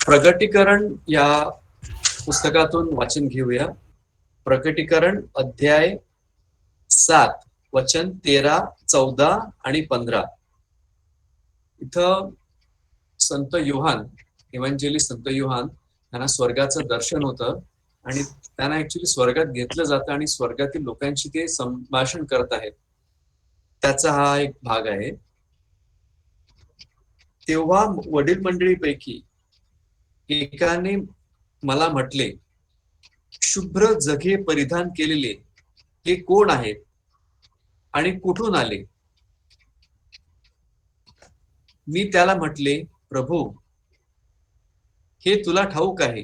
प्रगटीकरण या पुस्तकातून वाचन घेऊया. प्रकटीकरण अध्याय 7 वचन 13, 14 आणि 15. इथं संत योहान, इव्हॅन्जेलिस्ट संत योहान यांना स्वर्गाचं दर्शन होतं आणि त्यांना ऍक्च्युली स्वर्गात घेतलं जातं आणि स्वर्गातील लोकांशी ते संभाषण करत आहेत. त्याचा हा एक भाग आहे. तेव्हा वडील मंडळीपैकी एकाने मला म्हटले, शुभ्र जघे परिधान केलेले हे कोण आहेत आणि कुठून आले? मी त्याला म्हटले, प्रभू, हे तुला ठाऊक आहे.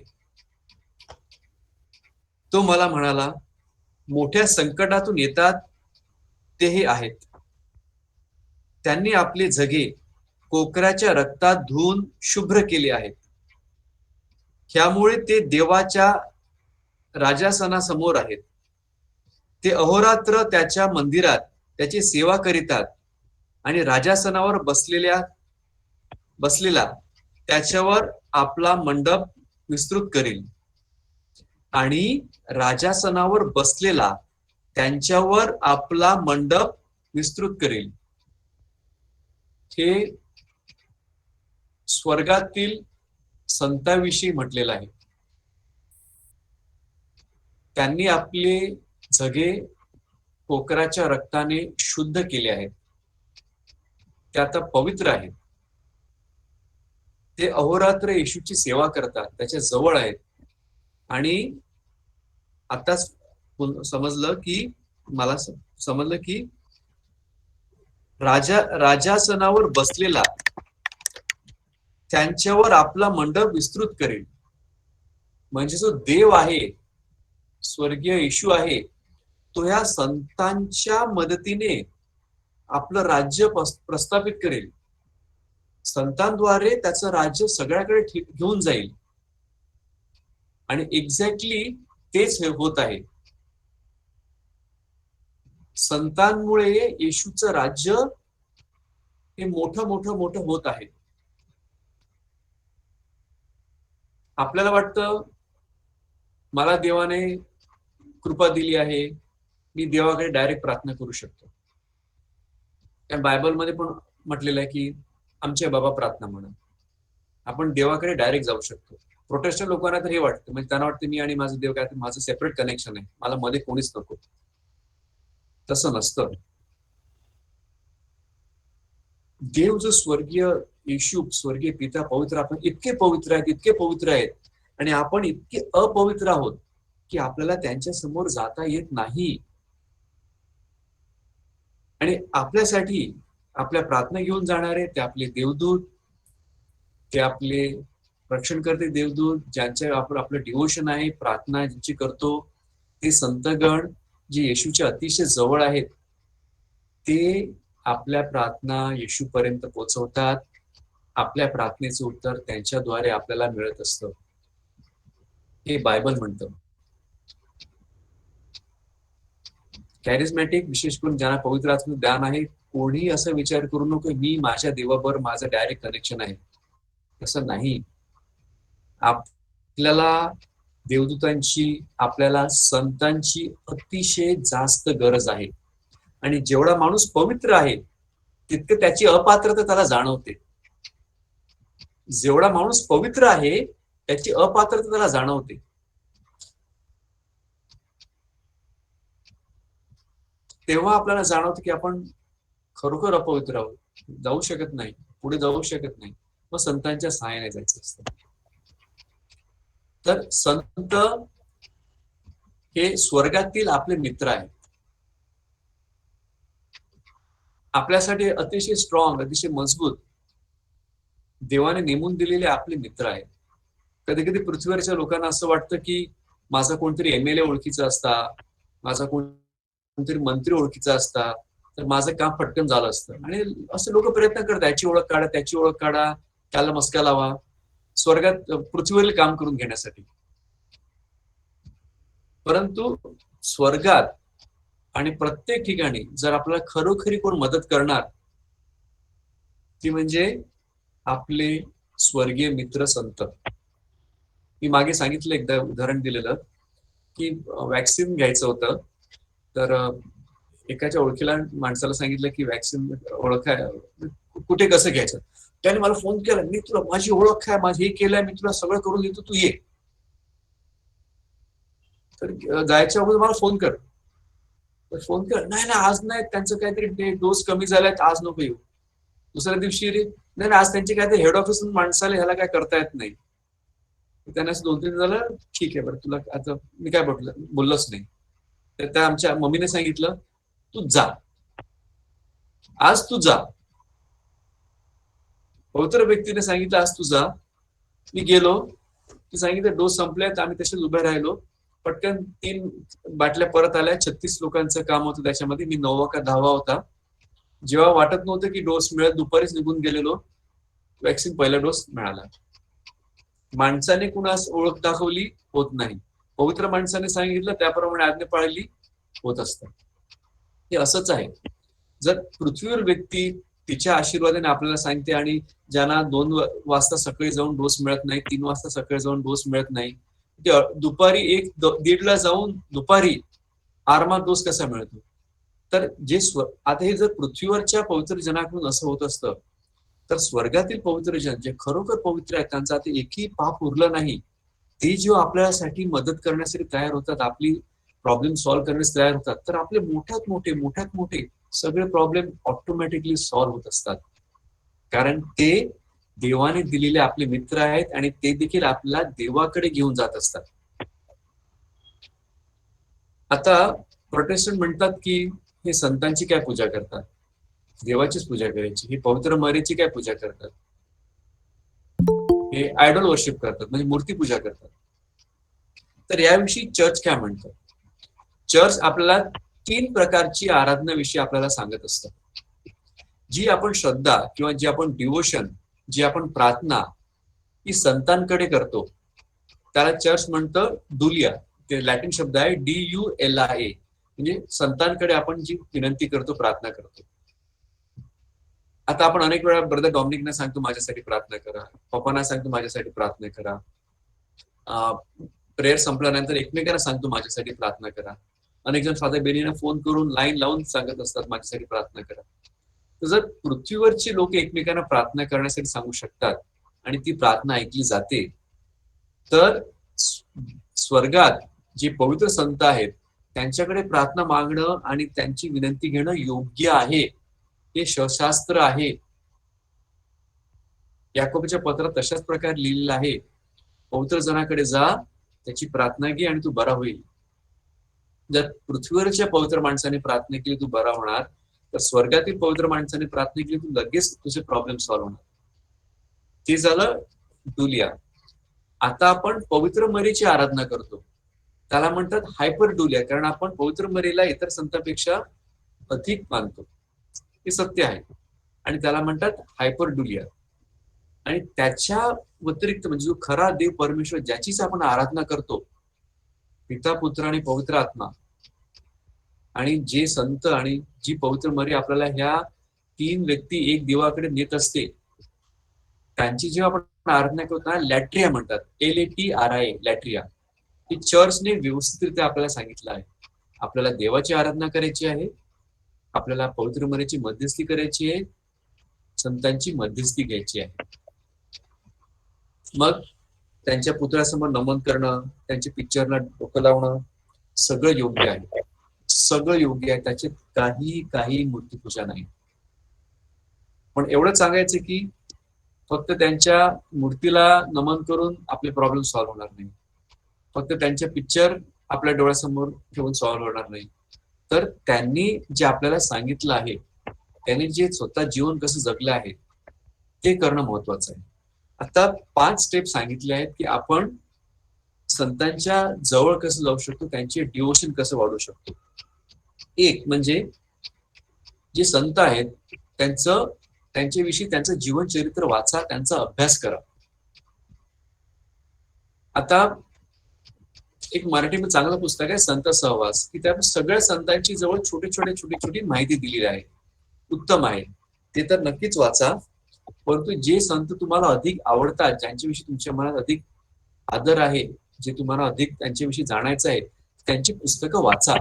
तो मला म्हणाला, मोठ्या संकटातून येतात ते हे आहेत. त्यांनी आपले जघे कोकराच्या रक्तात धुवून शुभ्र केले आहेत. ह्यामुळे ते देवाच्या राजासनासमोर आहेत. ते अहोरात्र त्याच्या मंदिरात त्याची सेवा करीतात आणि राजासनावर बसलेला त्याच्यावर आपला मंडप विस्तृत करील आणि राजासनावर बसलेला त्यांच्यावर आपला मंडप विस्तृत करील. हे स्वर्गातील संतांविषयी म्हटलेलं आहे. त्यांनी आपले जगे कोकराच्या रक्ताने शुद्ध केले आहेत. ते आता पवित्र आहेत. ते अहोरात्र येशूची सेवा करतात, त्याच्या जवळ आहेत. आणि आता मला समजलं की राजासनावर बसलेला त्यांच्यावर आपला मंडप विस्तृत करेल. म्हणजे जो देव आहे, स्वर्गीय येशू आहे, तो ह्या संतांच्या मदतीने आपलं राज्य प्रस्थापित करेल. संतांद्वारे त्याचं राज्य सगळ्याकडे घेऊन जाईल. आणि एक्झॅक्टली तेच होत आहे. संतांमुळे येशूचं राज्य हे मोठं होत आहे. आपल्याला वाटतं, मला देवाने कृपा दिली आहे, मी देवाकडे डायरेक्ट प्रार्थना करू शकतो. त्या बायबलमध्ये पण म्हटलेलं आहे की आमचे बाबा प्रार्थना म्हणा. आपण देवाकडे डायरेक्ट जाऊ शकतो. प्रोटेस्टंट लोकांना तर हे वाटतं, म्हणजे त्यांना वाटतं मी आणि माझं देव काय माझं सेपरेट कनेक्शन आहे, मला मध्ये कोणीच नको. तसं नसतं. देव जो स्वर्गीय येशू, स्वर्गीय पिता पवित्र, आपण इतके पवित्र आहेत आणि आपण इतके अपवित्र आहोत की आपल्याला त्यांच्या समोर जाता येत नाही. आणि आपल्यासाठी आपल्या प्रार्थना घेऊन जाणारे ते आपले देवदूत, ते आपले रक्षण करते देवदूत, ज्यांच्या आपलं डिव्होशन आहे, प्रार्थना ज्यांची करतो, ते संतगण जे येशूच्या अतिशय जवळ आहेत, ते आपल्या प्रार्थना येशूपर्यंत पोहोचवतात. आपल्या प्रार्थनेचं उत्तर त्यांच्याद्वारे आपल्याला मिळत असतं. हे बायबल म्हणतं. कॅरिझमॅटिक, विशेष करून ज्यांना पवित्र आत्म्याचं ज्ञान आहे, कोणी असं विचार करू नको मी माझ्या देवाबरोबर माझं डायरेक्ट कनेक्शन आहे. तसं नाही. आपल्याला देवदूतांची, आपल्याला संतांची अतिशय जास्त गरज आहे. आणि जेवढा माणूस पवित्र आहे तितकं त्याची अपात्रता त्याला जाणवते. जेवढा माणूस पवित्र आहे त्याची अपात्रता त्याला जाणवते. तेव्हा आपल्याला जाणवतं की आपण खरोखर अपवित्र आहोत, जाऊ शकत नाही, पुढे जाऊ शकत नाही. मग संतांच्या सहाय्याने जायचं असतं. तर संत हे स्वर्गातील आपले मित्र आहेत. आपल्यासाठी अतिशय स्ट्रॉंग, अतिशय मजबूत देवाने नेमून दिलेले आपले मित्र आहेत. कधी कधी पृथ्वीवरच्या लोकांना असं वाटतं की माझा कोणतरी MLA ओळखीचा असता, माझा कोणतरी मंत्री ओळखीचा असता, तर माझं काम पटकन झालं असतं. आणि असं लोक प्रयत्न करतात, याची ओळख काढा, त्याची ओळख काढा, त्याला मस्का लावा, स्वर्गात पृथ्वीवरील काम करून घेण्यासाठी. परंतु स्वर्गात आणि प्रत्येक ठिकाणी जर आपल्याला खरोखरी कोण मदत करणार, ती म्हणजे आपले स्वर्गीय मित्र संत. मी मागे सांगितलं एकदा उदाहरण दिलेलं की वॅक्सिन घ्यायचं होतं. तर एकाच्या ओळखीला माणसाला सांगितलं की वॅक्सिन ओळख आहे, कुठे कसं घ्यायचं. त्याने मला फोन केला, मी तुला माझी ओळख आहे, माझी हे केलंय, मी तुला सगळं करून देतो, तू ये. तर जायच्या अगोदर मला फोन कर. तर फोन कर, नाही ना आज नाही, त्यांचं काहीतरी डोस कमी झालाय, आज नको येऊ. दुसऱ्या दिवशी रे, नाही आज त्यांची काहीतरी हेड ऑफिस माणसाला ह्याला काय करता येत नाही. त्यांना असं 2-3 झालं, ठीक आहे बरं, तुला आता मी काय बोललोच नाही. तर त्या आमच्या मम्मीने सांगितलं, तू जा, आज तू जा. पवित्र व्यक्तीने सांगितलं आज तू जा. मी गेलो, ती सांगितलं डोस संपल्यात, आम्ही तसेच उभे राहिलो. पटकन 3 बाटल्या परत आल्या. 36 लोकांचं काम होतं त्याच्यामध्ये, मी 9वा का 10वा होता. जेव्हा वाटत नव्हतं की डोस मिळत, दुपारीच निघून गेलेलो, वॅक्सिन पहिला डोस मिळाला. माणसाने कुणास ओळख दाखवली होत नाही, पवित्र माणसाने सांगितलं त्याप्रमाणे आज्ञा पाळली होत असतं. हे असंच आहे. जर पृथ्वीवर व्यक्ती तिच्या आशीर्वादाने आपल्याला सांगते, आणि ज्यांना 2 वाजता सकाळी जाऊन डोस मिळत नाही, 3 वाजता सकाळी जाऊन डोस मिळत नाही, ते दुपारी 1-1:30ला जाऊन दुपारी आरामात डोस कसा मिळतो. तर जे आता हे जर पृथ्वीवरच्या पवित्र जनाकडून असं होत असतं, तर स्वर्गातील पवित्र जन जे खरोखर पवित्र आहेत, त्यांचं आता एकही पाप उरलं नाही, ते जेव्हा आपल्यासाठी मदत करण्यासाठी तयार होतात, आपली प्रॉब्लेम सॉल्व्ह करण्यास तयार होतात, तर आपले मोठ्यात मोठे सगळे प्रॉब्लेम ऑटोमॅटिकली सॉल्व्ह होत असतात. कारण ते देवाने दिलेले आपले मित्र आहेत, आणि ते देखील आपल्याला देवाकडे घेऊन जात असतात. आता प्रोटेस्टंट म्हणतात की हे संतांची काय पूजा करतात, देवाचीच पूजा करायची. हे पवित्र मरीची काय पूजा करतात, हे आयडॉल वर्शिप करतात, म्हणजे मूर्ती पूजा करतात. तर याविषयी चर्च काय म्हणतात. चर्च आपल्याला 3 प्रकारची आराधनाविषयी आपल्याला सांगत असतं. जी आपण श्रद्धा किंवा जी आपण डिवोशन, जी आपण प्रार्थना ही संतांकडे करतो, त्याला चर्च म्हणतं दुलिया. ते लॅटिन शब्द आहे DULIA, म्हणजे संतांकडे आपण जी विनंती करतो, प्रार्थना करतो. आता आपण अनेक वेळा ब्रदर डॉमिनिकना सांगतो माझ्यासाठी प्रार्थना करा, पप्पांना सांगतो माझ्यासाठी प्रार्थना करा, प्रेयर संपल्यानंतर एकमेकांना सांगतो माझ्यासाठी प्रार्थना करा. अनेक जण फादर बेनीना फोन करून लाईन लावून सांगत असतात माझ्यासाठी प्रार्थना करा. तर जर पृथ्वीवरची लोक एकमेकांना प्रार्थना करण्यासाठी सांगू शकतात आणि ती प्रार्थना ऐकली जाते, तर स्वर्गात जे पवित्र संत आहेत त्यांच्याकडे प्रार्थना मागणं आणि त्यांची विनंती घेणं योग्य आहे. हे शास्त्र आहे. याकोबच्या पत्रात तशाच प्रकारे लिहिलेलं आहे, पवित्र जनाकडे जा, त्याची प्रार्थना घे आणि तू बरा होईल. जर पृथ्वीवरच्या पवित्र माणसाने प्रार्थना केली तू बरा होणार, तर स्वर्गातील पवित्र माणसाने प्रार्थना केली तू लगेच तुझे प्रॉब्लेम सॉल्व्ह होणार. ते झालं डुलिया. आता आपण पवित्र मरीची आराधना करतो, त्याला म्हणतात हायपर डुलिया, कारण आपण पवित्र मरीला इतर संतांपेक्षा अधिक मानतो. हे सत्य आहे, आणि त्याला म्हणतात हायपर डुलिया. आणि त्याच्या व्यतिरिक्त म्हणजे जो खरा देव परमेश्वर ज्याचीच आपण आराधना करतो, पिता, पुत्र आणि पवित्र आत्मा, आणि जे संत आणि जी पवित्र मरी आपल्याला ह्या 3 व्यक्ती एक देवाकडे नेत असते, त्यांची जेव्हा आपण आराधना करतो ना, लॅट्रिया म्हणतात, LATRIA, लॅट्रिया. ही चर्चने व्यवस्थितरित्या आपल्याला सांगितलं आहे. आपल्याला देवाची आराधना करायची आहे, आपल्याला पवित्र मरीची मध्यस्थी करायची आहे, संतांची मध्यस्थी घ्यायची आहे. मग त्यांच्या पुतळ्यासमोर नमन करणं, त्यांच्या पिक्चरला डोकं लावणं, सगळं योग्य आहे, सगळं योग्य आहे. त्याचे काही मूर्तीपूजा नाही. पण एवढंच सांगायचं की फक्त त्यांच्या मूर्तीला नमन करून आपले प्रॉब्लेम सॉल्व्ह होणार नाही, फक्त त्यांच्या पिक्चर आपल्या डोळ्यासमोर ठेवून सॉल्व्ह होणार नाही. तर त्यांनी जे आपल्याला सांगितलं आहे, त्यांनी जे स्वतः जीवन कसं जगलं आहे, ते करणं महत्वाचं आहे. आता 5 स्टेप सांगितले आहेत की आपण संतांच्या जवळ कसं जाऊ शकतो, त्यांचे डिवोशन कसं वाढवू शकतो. एक म्हणजे जे संत आहेत त्यांच्याविषयी त्यांचं जीवन चरित्र वाचा, त्यांचा अभ्यास करा. आता एक मराठीमध्ये चांगलं पुस्तक आहे संत सहवास, की त्या सगळ्या संतांची जवळ छोटी माहिती दिलेली आहे. उत्तम आहे, ते तर नक्कीच वाचा. परंतु जे संत तुम्हाला अधिक आवडतात, ज्यांच्याविषयी तुमच्या मनात अधिक आदर आहे, जे तुम्हाला अधिक त्यांच्याविषयी जाणायचं आहे, त्यांची पुस्तकं वाचा.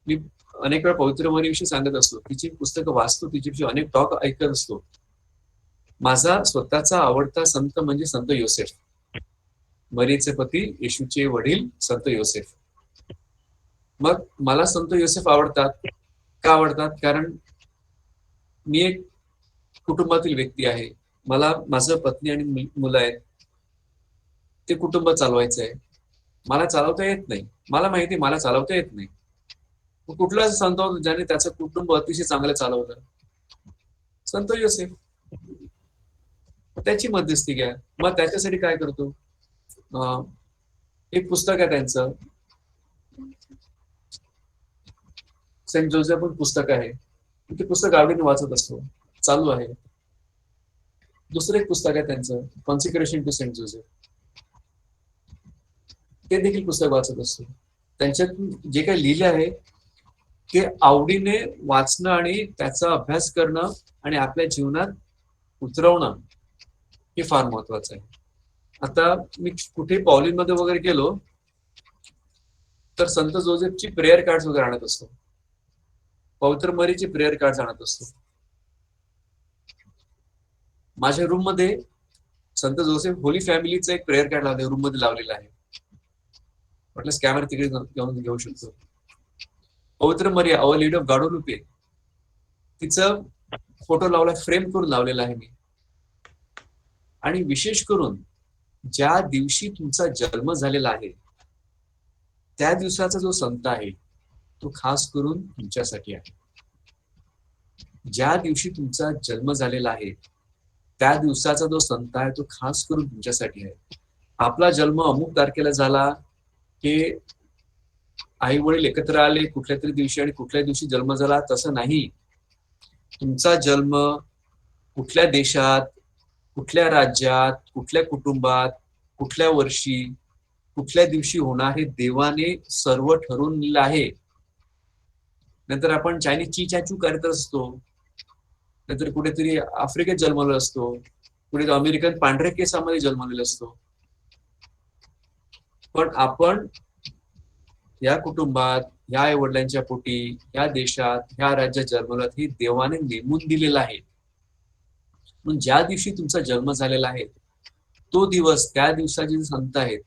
मी अनेक वेळा पवित्र मनीविषयी सांगत असतो, तिची पुस्तकं वाचतो, तिच्याविषयी अनेक टॉक ऐकत असतो. माझा स्वतःचा आवडता संत म्हणजे संत योसेफ, मरीचे पती, येशूचे वडील संत योसेफ. मग मला संत योसेफ आवडतात. का आवडतात? कारण मी एक कुटुंबातील व्यक्ती आहे. मला माझं पत्नी आणि मुलं आहेत. ते कुटुंब चालवायचं आहे. मला चालवता येत नाही. मला माहिती मला चालवता येत नाही. कुठला असं संत होता ज्याने त्याचं कुटुंब अतिशय चांगलं चालवलं? संत योसेफ. त्याची मध्यस्थी घ्या. मग त्याच्यासाठी काय करतो? एक पुस्तक आहे त्यांचं, सेंट जोसेफ पण पुस्तक आहे. ते पुस्तक आवडीने वाचत असतो, चालू आहे. दुसरं एक पुस्तक आहे त्यांचं, कॉन्सिक्रेशन टू सेंट जोसेफ, ते देखील पुस्तक वाचत असतो. त्यांच्यात जे काही लिहिले आहे ते आवडीने वाचणं आणि त्याचा अभ्यास करणं आणि आपल्या जीवनात उतरवणं हे फार महत्वाचं आहे. आता मी कुठे पॉलिनमध्ये वगैरे गेलो तर संत जोसेफची प्रेयर कार्ड वगैरे आणत असतो, पवित्र मरीची प्रेयर कार्ड आणत असतो. माझ्या रूम मध्ये संत जोसेफ होली फॅमिलीचं एक प्रेयर कार्ड लावले, रूम मध्ये लावलेलं आहे. म्हटलं स्कॅमर तिकडे जाऊन घेऊ शकतो. पवित्र मरिया अवर लेडी ऑफ गाडोलुपे, तिचं फोटो लावला, फ्रेम करून लावलेला आहे मी. आणि विशेष करून ज्या दिवशी तुमचा जन्म झालेला आहे त्या दिवसाचा जो संत आहे तो खास करून तुमच्यासाठी आहे. ज्या दिवशी तुमचा जन्म झालेला आहे त्या दिवसाचा जो संत आहे तो खास करून तुमच्यासाठी आहे. आपला जन्म अमुक तारखेला झाला की आई वडील एकत्र आले कुठल्या तरी दिवशी आणि कुठल्या दिवशी जन्म झाला, तसं नाही. तुमचा जन्म कुठल्या देशात, कुठल्या राज्यात, कुठल्या कुटुंबात, कुठल्या वर्षी, कुठल्या दिवशी होणार हे देवाने सर्व ठरवून दिलं आहे. नंतर आपण चायनीज ची चाचू करत असतो, नंतर कुठेतरी आफ्रिकेत जन्मलो असतो, कुठे अमेरिकन पांढऱ्या केसामध्ये जन्मलेला असतो. पण आपण या कुटुंबात, या आई वडिलांच्या पोटी, या देशात, या राज्यात जन्मलात हे देवाने नेमून दिलेलं आहे. म्हणून ज्या दिवशी तुमचा जन्म झालेला आहे तो दिवस, त्या दिवसाचे जे संत आहेत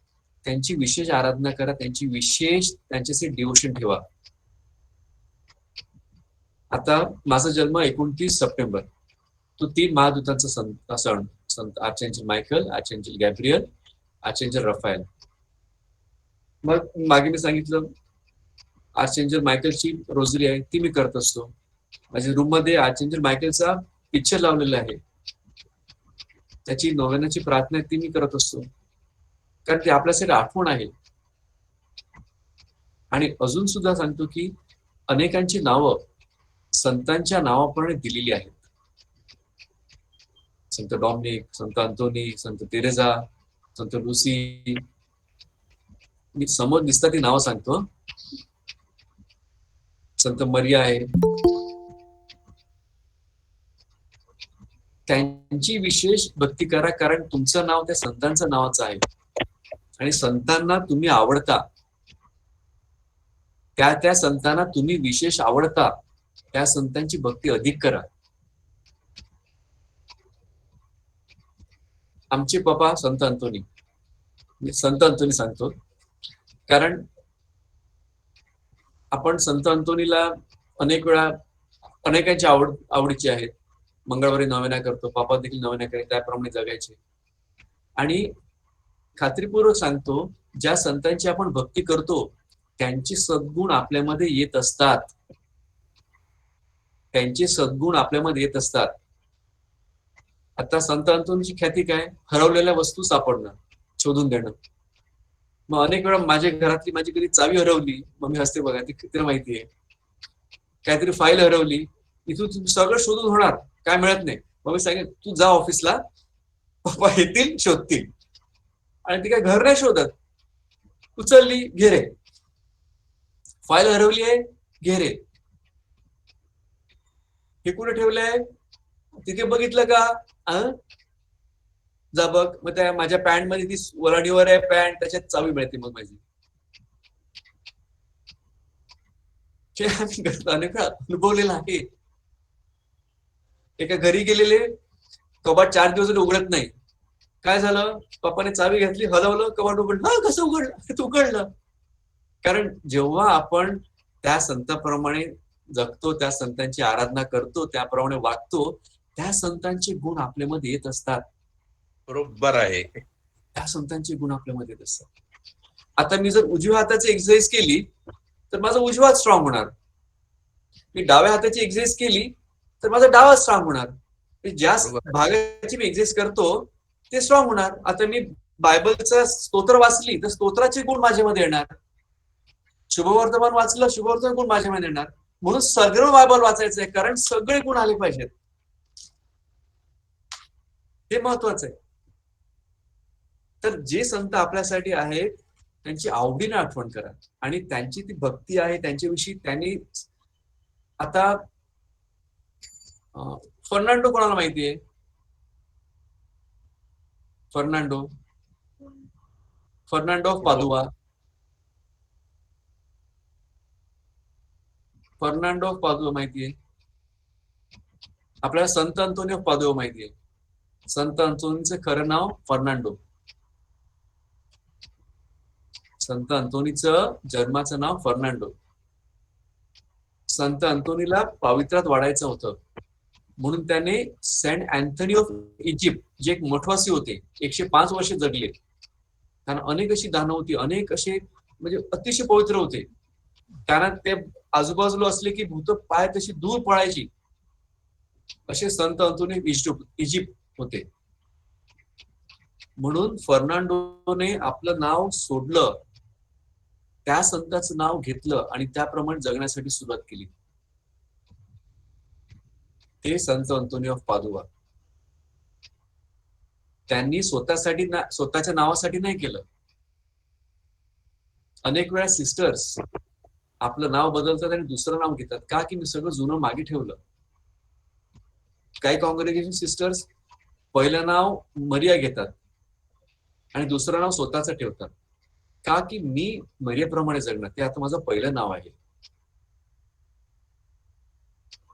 त्यांची विशेष आराधना करा, त्यांची विशेष त्यांच्याशी डिवोशन ठेवा. आता माझा जन्म 29 सप्टेंबर, तो 3 महादूतांचा सण, संत आर्चेंजल मायकल, आर्चेंजल गॅब्रियल, आर्चेंजल रफायल. मग मागे मी सांगितलं आर्चेंजल मायकलची रोजरी आहे ती मी करत असतो. माझ्या रूम मध्ये आर्चेंजल मायकलचा पिक्चर लावलेला आहे, त्याची नोवेनाची प्रार्थना ती मी करत असतो, कारण ती आपल्यासाठी आठवण आहे. आणि अजून सुद्धा सांगतो की अनेकांची नावं संतांच्या नावाप्रमाणे दिलेली आहेत. संत डॉमिनिक, संत अंतोनी, संत तेरेजा, संत लुसी, मी समोर दिसतात ती नावं सांगतो. संत मरिया आहे, त्यांची विशेष भक्ती करा, कारण तुमचं नाव त्या संतांचं नावाचं आहे आणि संतांना तुम्ही आवडता, त्या संतांना तुम्ही विशेष आवडता, त्या संतांची भक्ती अधिक करा. आमचे पप्पा संत अंतोनी, संत अंतोनी सांगतो कारण आपण संत अंतोनीला अनेक वेळा अनेकांची आवडीची आहेत. मंगळवारी नवेना करतो, पापा देखील नवेना करे, त्याप्रमाणे जगायचे. आणि खात्रीपूर्वक सांगतो ज्या संतांची आपण भक्ती करतो त्यांचे सद्गुण आपल्यामध्ये येत असतात, त्यांचे सद्गुण आपल्यामध्ये येत असतात. आता संत अंतोनीची ख्याती काय? हरवलेल्या वस्तू सापडणं, शोधून देणं. मग अनेक वेळा माझ्या घरातली माझी कधी चावी हरवली, मग मी हसते, बघा ती किती माहिती आहे, काहीतरी फाईल हरवली, इथून सगळं शोधून होणार, काय मिळत नाही. मग मी सांगेन तू जा ऑफिसला, पप्पा येतील शोधतील. आणि ती काय घर नाही शोधत, उचलली घेरे, फाईल हरवली आहे घेरे, हे कुठे ठेवलंय, तिथे बघितलं का, जा बघ, मग त्या माझ्या पॅन्ट मध्ये ती वलाडीवर आहे पॅन्ट, त्याच्यात चावी मिळते मग माझी. हे आम्ही अनेक वेळा अनुभवलेलं आहे. एका घरी गेलेले, कपाट 4 दिवस उघडत नाही. काय झालं, पप्पाने चावी घेतली, हलवलं, कपाट उघडलं. कसं उघडलं? उघडलं. कारण जेव्हा आपण त्या संतांप्रमाणे जगतो, त्या संतांची आराधना करतो, त्याप्रमाणे वागतो, त्या संतांचे गुण आपल्यामध्ये येत असतात. बरोबर आहे. त्या संतांचे गुण आपल्यामध्ये येत असतात. आता मी जर उजव्या हाताची एक्सरसाइज केली तर माझा उजवा स्ट्रॉंग होणार. मी डाव्या हाताची एक्सरसाइज केली तर माझा डावा स्ट्रॉंग होणार. ज्या भागाची मी एक्सरसाइज करतो ते स्ट्रॉंग होणार. आता मी बायबलचं स्तोत्र वाचली तर स्तोत्राचे गुण माझ्यामध्ये येणार. शुभवर्तमान वाचलं, शुभवर्तमान गुण माझ्यामध्ये येणार. म्हणून सगळं बायबल वाचायचं आहे, कारण सगळे गुण आले पाहिजेत. हे महत्वाचं आहे. तर जे संत आपल्यासाठी आहेत त्यांची आवडीने आठवण करा, आणि त्यांची ती भक्ती आहे त्यांच्याविषयी. त्यांनी आता फर्नांडो कोणाला माहितीये? Fernando of Padua. Fernando of Padua माहितीये आपल्याला? संत अंतोनी ऑफ पादुआ माहितीये? संत अंतोनीचं खरं नाव फर्नांडो. संत अंतोनीचं जन्माचं नाव फर्नांडो. संत अंतोनीला पवित्रात वाढायचं होतं, म्हणून त्याने सेंट अँथनी ऑफ इजिप्त, जे एक मठवासी होते, 105 वर्ष जगले. त्यांना अनेक अशी दानं होती, अनेक असे म्हणजे अतिशय पवित्र होते. त्यांना ते आजूबाजूला असले की भूत पाय तशी दूर पळायची, असे संत अंतोनी इजिप्त होते. म्हणून फर्नांडोने आपलं नाव सोडलं, त्या संताचं नाव घेतलं आणि त्याप्रमाणे जगण्यासाठी सुरुवात केली. ते संत अंतोनी ऑफ पादुआ. त्यांनी स्वतःसाठी स्वतःच्या नावासाठी नाही केलं. अनेक वेळा सिस्टर्स आपलं नाव बदलतात आणि दुसरं नाव घेतात. का? की मी सगळं जुनं मागे ठेवलं. काही कॉंग्रेगेशन सिस्टर्स पहिलं नाव मरिया घेतात आणि दुसरं नाव स्वतःचं ठेवतात. का? की मी मरियाप्रमाणे जगणार, ते आता माझं पहिलं नाव आहे.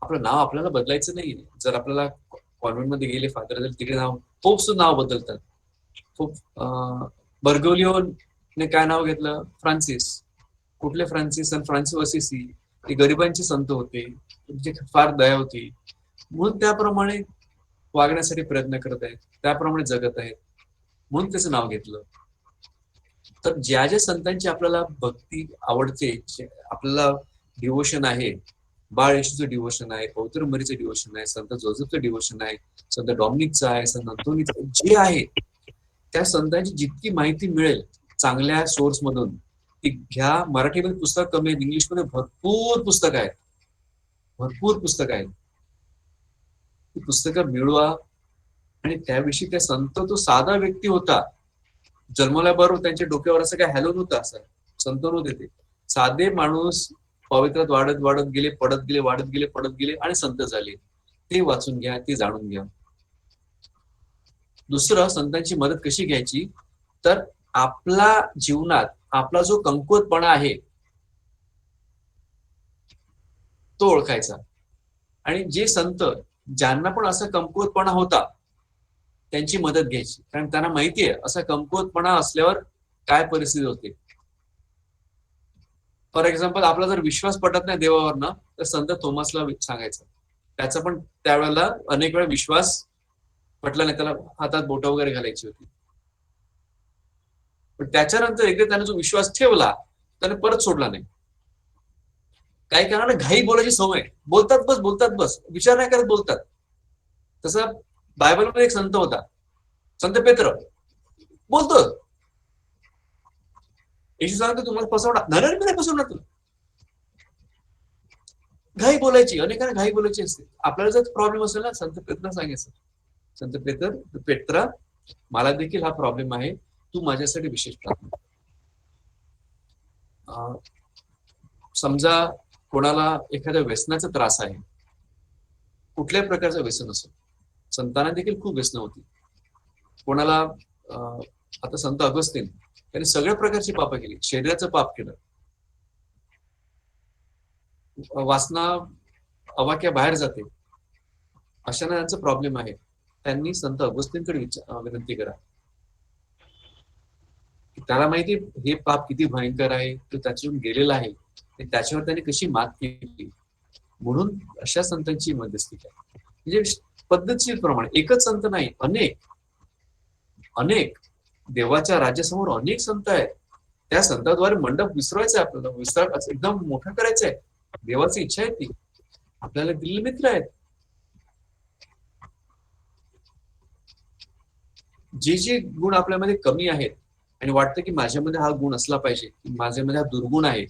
आपलं नाव आपल्याला बदलायचं नाही. जर आपल्याला कॉन्व्हेंटमध्ये गेले फादर, जर तिकडे नाव पोप सुद्धा नाव बदलतात. पोप बर्गोलिओने काय नाव घेतलं? फ्रान्सिस. कुठले फ्रान्सिस? सन फ्रान्सिस असिसी. ते गरिबांचे संत होते, त्यांची फार दया होती, म्हणून त्याप्रमाणे वागण्यासाठी प्रयत्न करत आहेत, त्याप्रमाणे जगत आहेत, म्हणून त्याचं नाव घेतलं. तर ज्या ज्या संतांची आपल्याला भक्ती आवडते, आपल्याला डिवोशन आहे, बाळ येशूचं डिवोशन आहे, पवित्र मरीचं डिवोशन आहे, संत जोसेफचं डिवोशन आहे, संत डॉमिनिकचं आहे, संत अंतोनीचं, जे आहे त्या संतांची जितकी माहिती मिळेल चांगल्या सोर्स मधून ती घ्या. मराठीमध्ये पुस्तक कमी आहेत, इंग्लिशमध्ये भरपूर पुस्तक आहेत, भरपूर पुस्तक आहेत. ती पुस्तकं मिळवा आणि त्याविषयी त्या संत, तो साधा व्यक्ती होता, जन्मल्याबरोबर त्यांच्या डोक्यावर असं काय हॅलो नव्हतं, असं संत नव्हते ते. साधे माणूस पवित्रात वाढत वाढत गेले, पडत गेले, वाढत गेले, पडत गेले आणि संत झाले. ते वाचून घ्या, ते जाणून घ्या. दुसरं, संतांची मदत कशी घ्यायची? तर आपला जीवनात आपला जो कमकुवतपणा आहे तो ओळखायचा, आणि जे संत ज्यांना पण असा कमकुवतपणा होता त्यांची मदत घ्यायची, कारण त्यांना माहितीये असा कमकुवतपणा असल्यावर काय परिस्थिती होते. फॉर एक्झाम्पल, आपला जर विश्वास पटत नाही देवावर ना, तर संत थोमसला सांगायचं. त्याचा पण त्यावेळेला अनेक वेळा विश्वास पटला नाही, त्याला हातात बोट वगैरे घालायची होती. पण त्याच्यानंतर एकदा त्याने जो विश्वास ठेवला त्याने परत सोडला नाही. काही कारणाने घाई बोलायची सवय, बोलतात बस, विचार नाही करत बोलतात. तसं बायबलमध्ये एक संत होता, संत पेत्र. बोलतो, येशू सांगतो तुम्हाला फसवणार नाही फसवणार तुला. घाई बोलायची, अनेकांना घाई बोलायची असते. आपल्याला जर प्रॉब्लेम असेल ना, संत पेत्रला सांगायचं, संत पेत्रा, मला देखील हा प्रॉब्लेम आहे, तू माझ्यासाठी विशेष प्रार्थना. समजा कोणाला एखाद्या व्यसनाचा त्रास आहे, कुठल्याही प्रकारचं व्यसन असो, संतांना देखील खूप व्यसन होती, कोणाला आता संत अगस्तीन त्यांनी सगळ्या प्रकारची पापं केली, शरीराचं पाप केलं, वासना अवाक्या बाहेर जाते, अशांना यांचा प्रॉब्लेम आहे. त्यांनी संत अगस्तीनकडे विनंती करा. त्याला माहिती हे पाप किती भयंकर आहे, तो त्याच्यातून गेलेला आहे, त्याच्यावर त्याने कशी मात केली, म्हणून अशा संतांची मध्यस्थी करा. म्हणजे पद्धतशीर प्रमाणे एकच संत नाही, अनेक अनेक देवाच्या राज्यासमोर अनेक संत आहेत. त्या संतांद्वारे मंडप विसरायचा आहे, आपल्याला एकदम मोठं करायचं आहे. देवाची इच्छा आहे ती. आपल्याला दिलेले मित्र आहेत. जे जे गुण आपल्यामध्ये कमी आहेत आणि वाटतं की माझ्यामध्ये हा गुण असला पाहिजे, माझ्यामध्ये हा दुर्गुण आहे,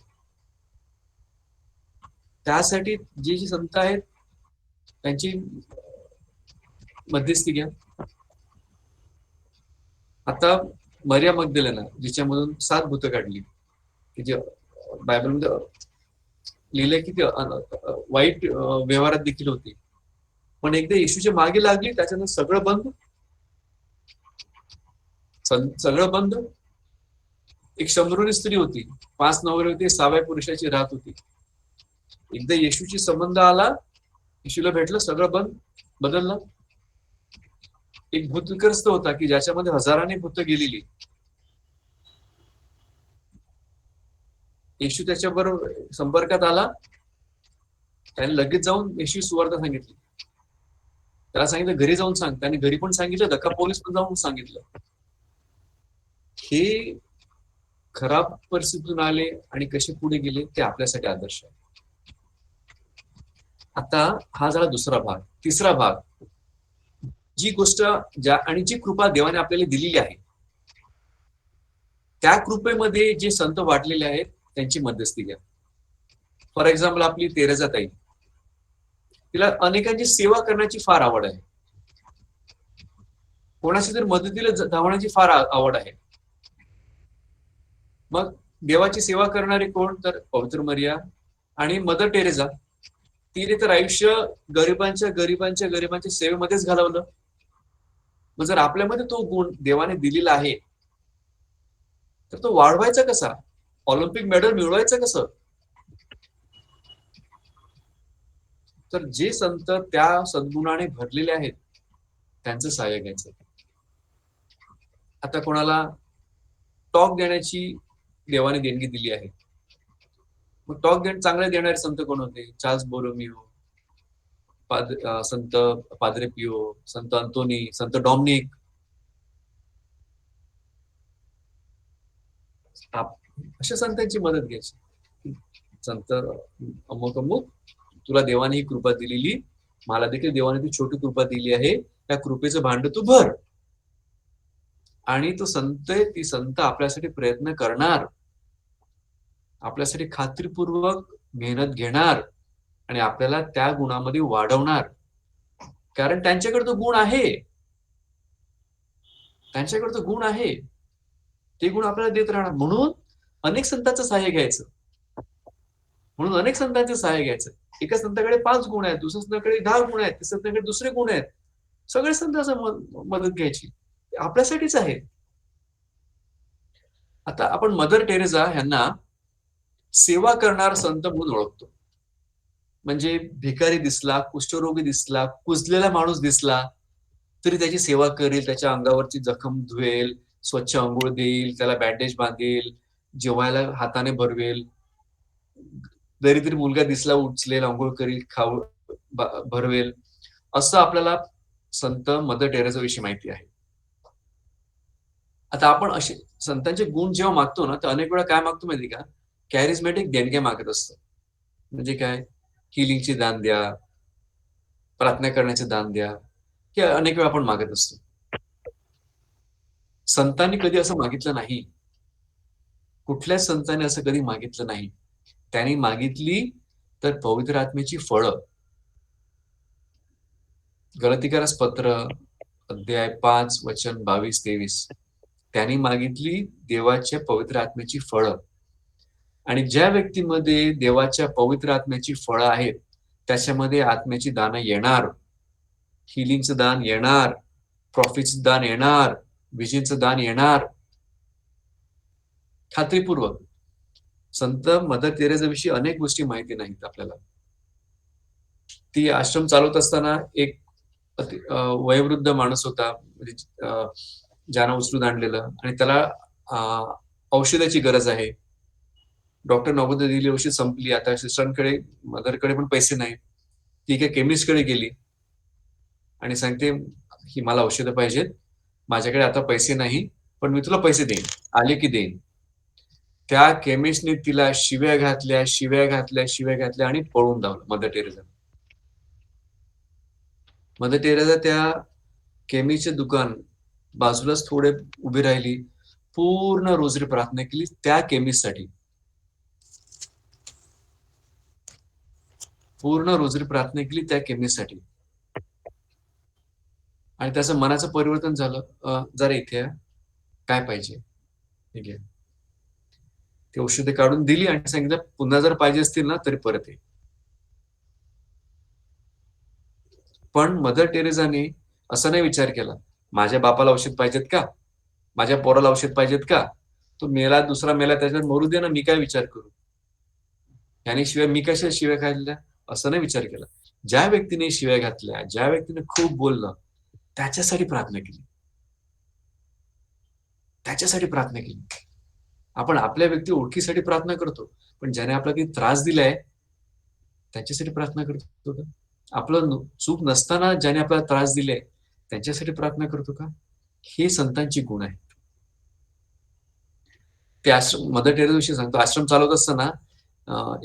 त्यासाठी जे जे संत आहेत त्यांची मध्यस्थी घ्या. आता मरिया मग्दलेना, जिच्यामधून 7 भूत काढली, की जे बायबलमध्ये लिहिलंय की वाईट व्यवहारात देखील होती, पण एकदा येशूच्या मागे लागली, त्याच्यानं सगळं बंद. सगळं बंद. एक शंभरुनी स्त्री होती, 5 नवरे होते, 6व्या पुरुषाची राहत होती. एकदा येशूची संबंध आला, येशूला भेटलं, सगळं बदललं. एक भूतग्रस्त होता की ज्याच्यामध्ये हजारांनी भूत गेलेली. येशू त्याच्याबरोबर संपर्कात आला, त्याने लगेच जाऊन येशू सुवार्ता सांगितली. त्याला सांगितलं घरी जाऊन सांग, त्याने घरी पण सांगितलं, धक्का पोलीस पण जाऊन सांगितलं. हे खराब परिस्थितीतून आले आणि कसे पुढे गेले ते आपल्यासाठी आदर्श आहे. आता हा झाला दुसरा भाग. तिसरा भाग, जी गोष्ट आणि जी कृपा देवाने आपल्याला दिलेली आहे, त्या कृपेमध्ये जे संत वाटलेले आहेत त्यांची मध्यस्थी घ्या. फॉर एक्झाम्पल आपली तेरेसा ताई, तिला अनेकांची सेवा करण्याची फार आवड आहे, कोणाशी तरी मदतीला धावण्याची फार आवड आहे. मग देवाची सेवा करणारे कोण, तर पवित्र मरिया आणि मदर टेरेसा. तिने तर आयुष्य गरिबांच्या सेवेमध्येच घालवलं. मग जर आपल्यामध्ये तो गुण देवाने दिलेला आहे, तर तो वाढवायचा कसा, ऑलिम्पिक मेडल मिळवायचं कसं? तर जे संत त्या सद्गुणाने भरलेले आहेत त्यांचं सहाय्य घ्यायचं. आता कोणाला टॉक देण्याची देवाने देणगी दिली आहे, मग टॉक चांगले देणारे संत कोण होते? चार्ल्स बोरोमियो, संत पाद्रे पियो, संत अंतोनी, संत डॉमिनिक. अशा संतांची मदत घ्यायची. संत अमुक अमुक, तुला देवाने ही कृपा दिलेली, मला देखील देवाने ती छोटी कृपा दिली आहे, त्या कृपेचं भांड तू भर. आणि तो संत, ती संत आपल्यासाठी प्रयत्न करणार, आपल्यासाठी खात्रीपूर्वक मेहनत घेणार आणि आपल्याला त्या गुणामध्ये वाढवणार. कारण त्यांच्याकडे तो गुण आहे, त्यांच्याकडे तो गुण आहे, ते गुण आपल्याला देत राहणार. म्हणून अनेक संतांचं सहाय्य घ्यायचं. एका संताकडे 5 गुण आहेत, दुसऱ्या संताकडे 10 गुण आहेत, तिसऱ्या संताकडे दुसरे गुण आहेत. सगळे संतांचं मदत घ्यायची, आपल्यासाठीच आहे. आता आपण मदर टेरेसा ह्यांना सेवा करणार संत म्हणून ओळखतो. म्हणजे भिकारी दिसला, कुष्ठरोगी दिसला, कुजलेला माणूस दिसला तरी त्याची सेवा करेल, त्याच्या अंगावरची जखम धुवेल, स्वच्छ अंघोळ देईल, त्याला बँडेज बांधेल, जेवायला हाताने भरवेल. दरिद्री मुलगा दिसला, उचलेल, अंघोळ करील, खाऊ भरवेल. असं आपल्याला संत मदर टेरेसा विषयी माहिती आहे. आता आपण असे संतांचे गुण जेव्हा मागतो ना, तर अनेक वेळा काय मागतो माहिती का, कॅरिझमॅटिक देणग्या मागत असतो. म्हणजे काय, हिलिंगचे दान द्या, प्रार्थना करण्याचे दान द्या, हे अनेक वेळा आपण मागत असतो. संतांनी कधी असं मागितलं नाही, कुठल्याच संतांनी असं कधी मागितलं नाही. त्यांनी मागितली तर पवित्र आत्म्याची फळं. गलतीकारास पत्र अध्याय 5 वचन 22-23, त्यांनी मागितली देवाच्या पवित्र आत्म्याची फळं. आणि ज्या व्यक्तीमध्ये देवाच्या पवित्र आत्म्याची फळं आहेत, त्याच्यामध्ये आत्म्याची दानं येणार, हिलिंगचं दान येणार, ट्रॉफीचं दान येणार, विजेचं दान येणार, खात्रीपूर्वक. संत मदर तेरेसा विषयी अनेक गोष्टी माहिती नाहीत आपल्याला. ती आश्रम चालवत असताना एक वयोवृद्ध माणूस होता, ज्यानं उचलून आणलेलं, आणि त्याला औषधाची गरज आहे. डॉक्टर नवोदय दिली, औषध संपली. आता सिस्टरांकडे, मदरकडे पण पैसे नाही. ती एका केमिस्टकडे गेली आणि सांगते की मला औषधं पाहिजेत, माझ्याकडे आता पैसे नाही, पण मी तुला पैसे देईन, आले की देईन. त्या केमिस्टने तिला शिव्या घातल्या, शिव्या घातल्या, शिव्या घातल्या आणि पळून धावलं मदर टेरेसा. मदर टेरेसा त्या केमिस्टचे दुकान बाजूलाच थोडे उभी राहिली, पूर्ण रोजरी प्रार्थना केली त्या केमिस्टसाठी. पूर्ण रोजरी प्रार्थना केली त्या केमिस्टसाठी. आणि त्याचं मनाचं परिवर्तन झालं. जरा इथे काय पाहिजे, ठीक आहे. ती औषधे काढून दिली आणि सांगितलं पुन्हा जर पाहिजे असतील ना तरी परत ये. पण मदर टेरेसाने असा नाही विचार केला, माझ्या बापाला औषध पाहिजेत का, माझ्या पोराला औषध पाहिजेत का, तो मेला, दुसरा मेला, त्याच्यात मरू दे ना, मी काय विचार करू, याने शिवाय मी कशा शिव्या खाल्ल्या, असं नाही विचार केला. ज्या व्यक्तीने शिव्या घातल्या, ज्या व्यक्तीने खूप बोललं, त्याच्यासाठी प्रार्थना केली, त्याच्यासाठी प्रार्थना केली. आपण आपल्या व्यक्ती ओळखीसाठी प्रार्थना करतो, पण ज्याने आपला काही त्रास दिलाय त्याच्यासाठी प्रार्थना करतो का? आपलं चूक नसताना ज्याने आपल्याला त्रास दिलाय त्यांच्यासाठी प्रार्थना करतो का? हे संतांची गुण आहे. ते आश्रम, मदर टेरेसा विषयी सांगतो, आश्रम चालवत असताना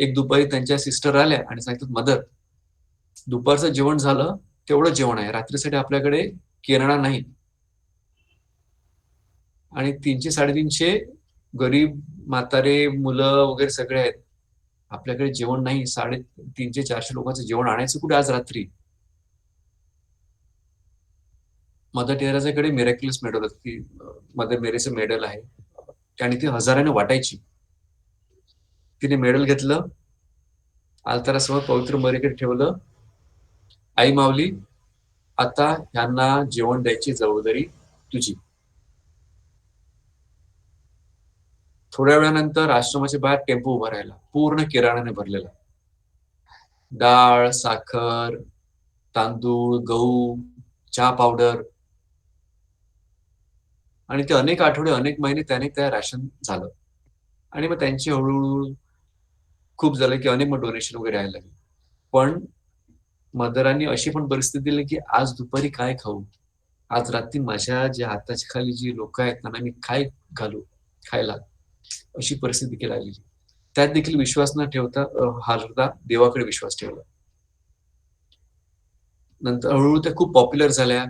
एक दुपारी त्यांच्या सिस्टर आल्या आणि सांगतात, मदर, दुपारचं जेवण झालं, तेवढं जेवण आहे, रात्रीसाठी आपल्याकडे किराणा नाही. आणि 300-350 गरीब म्हातारे मुलं वगैरे सगळे आहेत, आपल्याकडे जेवण नाही. 350-400 लोकांचं जेवण आणायचं कुठे आज रात्री? मदर टेरेसाकडे मिरॅक्युलस मेडल होतं, ती मदर मेरीचं मेडल आहे, आणि ती हजाराने वाटायची. तिने मेडल घेतलं, आलतारासमोर पवित्र मरीकडे ठेवलं, आई माऊली, आता ह्यांना जेवण द्यायची जबाबदारी तुझी. थोड्या वेळानंतर आश्रमाच्या बाहेर टेम्पो उभा राहिला, पूर्ण किराणाने भरलेला. डाळ, साखर, तांदूळ, गहू, चहा पावडर, आणि ते अनेक आठवडे, अनेक महिने त्याने त्या राशन झालं. आणि मग त्यांची हळूहळू खूप झालं की अनेक मग डोनेशन वगैरे यायला लागले. पण मदरांनी अशी पण परिस्थिती दिली की आज दुपारी काय खाऊ, आज रात्री माझ्या ज्या हाताच्या खाली जी लोक आहेत त्यांना मी काय घालू खायला, अशी परिस्थिती केली आलेली. त्यात देखील विश्वास न ठेवता, हारता देवाकडे विश्वास ठेवला. नंतर हळूहळू त्या खूप पॉप्युलर झाल्या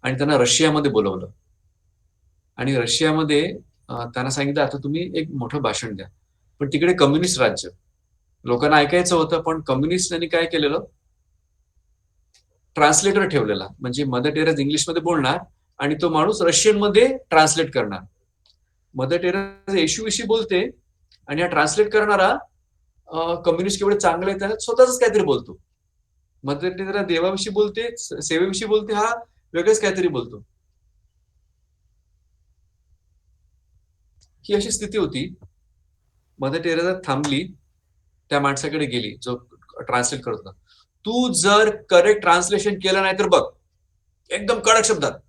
आणि त्यांना रशियामध्ये बोलवलं. आणि रशियामध्ये त्यांना सांगितलं, आता तुम्ही एक मोठं भाषण द्या. पण तिकडे कम्युनिस्ट राज्य, लोकांना ऐकायचं होतं, पण कम्युनिस्टांनी काय केलेलं, ट्रान्सलेटर ठेवलेला. म्हणजे मदर टेरेसा इंग्लिशमध्ये बोलणार आणि तो माणूस रशियन मध्ये ट्रान्सलेट करणार. मदर टेरेसा येशूविषयी बोलते आणि हा ट्रान्सलेट करणारा कम्युनिस्ट केवढे चांगले त्याला स्वतःच काहीतरी बोलतो. मदर टेरेसा देवाविषयी बोलते, सेवेविषयी बोलते, हा वेगळंच काहीतरी बोलतो. ही अशी स्थिती होती. मदर टेरेसा थांबली, त्या माणसाकडे गेली जो ट्रान्सलेट करत होता. तू जर करेक्ट ट्रान्सलेशन केलं नाही तर बघ, एकदम कडक शब्दात.